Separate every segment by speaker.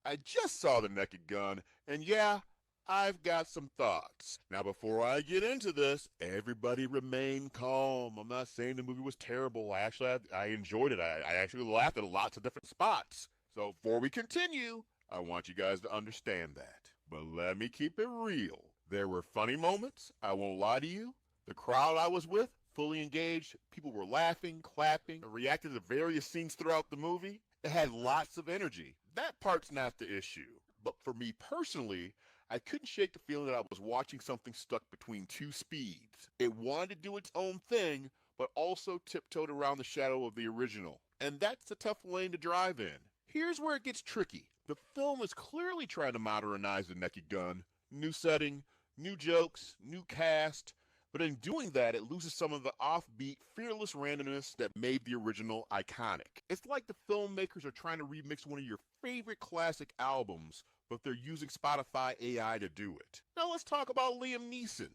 Speaker 1: I just saw The Naked Gun, and yeah, I've got some thoughts. Now, before I get into this, everybody remain calm. I'm not saying the movie was terrible. I enjoyed it. I actually laughed at lots of different spots. So before we continue, I want you guys to understand that. But let me keep it real. There were funny moments, I won't lie to you. The crowd I was with, fully engaged, people were laughing, clapping, reacting to various scenes throughout the movie. It had lots of energy. That part's not the issue. But for me personally, I couldn't shake the feeling that I was watching something stuck between two speeds. It wanted to do its own thing, but also tiptoed around the shadow of the original. And that's a tough lane to drive in. Here's where it gets tricky. The film is clearly trying to modernize The Naked Gun. New setting, new jokes, new cast. But in doing that, it loses some of the offbeat, fearless randomness that made the original iconic. It's like the filmmakers are trying to remix one of your favorite classic albums, but they're using Spotify AI to do it. Now let's talk about Liam Neeson,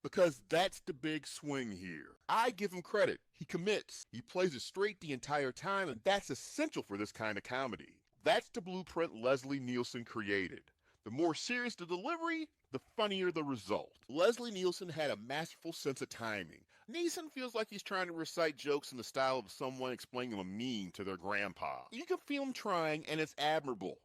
Speaker 1: because that's the big swing here. I give him credit. He commits. He plays it straight the entire time, and that's essential for this kind of comedy. That's the blueprint Leslie Nielsen created. The more serious the delivery, the funnier the result. Leslie Nielsen had a masterful sense of timing. Neeson feels like he's trying to recite jokes in the style of someone explaining a meme to their grandpa. You can feel him trying, and it's admirable.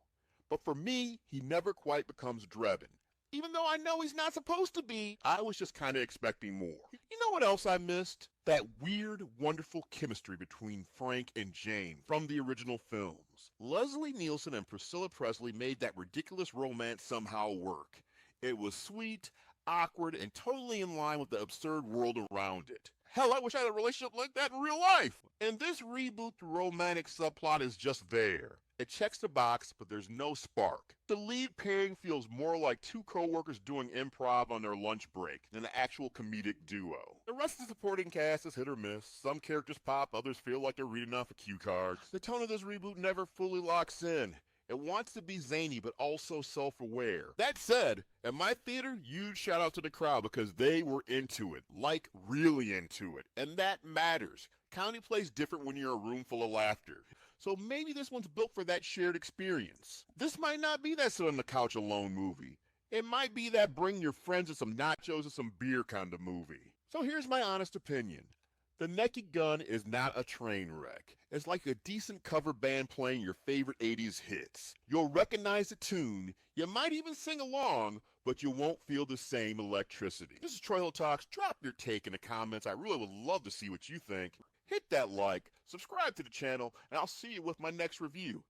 Speaker 1: But for me, he never quite becomes Drebin. Even though I know he's not supposed to be, I was just kind of expecting more. You know what else I missed? That weird, wonderful chemistry between Frank and Jane from the original films. Leslie Nielsen and Priscilla Presley made that ridiculous romance somehow work. It was sweet, awkward, and totally in line with the absurd world around it. Hell, I wish I had a relationship like that in real life. In this reboot, the romantic subplot is just there. It checks the box, but there's no spark. The lead pairing feels more like two co-workers doing improv on their lunch break than an actual comedic duo. The rest of the supporting cast is hit or miss. Some characters pop, others feel like they're reading off a cue card. The tone of this reboot never fully locks in. It wants to be zany, but also self-aware. That said, at my theater, huge shout out to the crowd because they were into it. Like, really into it. And that matters. Comedy plays different when you're in a room full of laughter. So maybe this one's built for that shared experience. This might not be that sit on the couch alone movie. It might be that bring your friends and some nachos and some beer kind of movie. So here's my honest opinion. The Naked Gun is not a train wreck. It's like a decent cover band playing your favorite 80s hits. You'll recognize the tune, you might even sing along, but you won't feel the same electricity. This is Troy Hill Talks. Drop your take in the comments. I really would love to see what you think. Hit that like, subscribe to the channel, and I'll see you with my next review.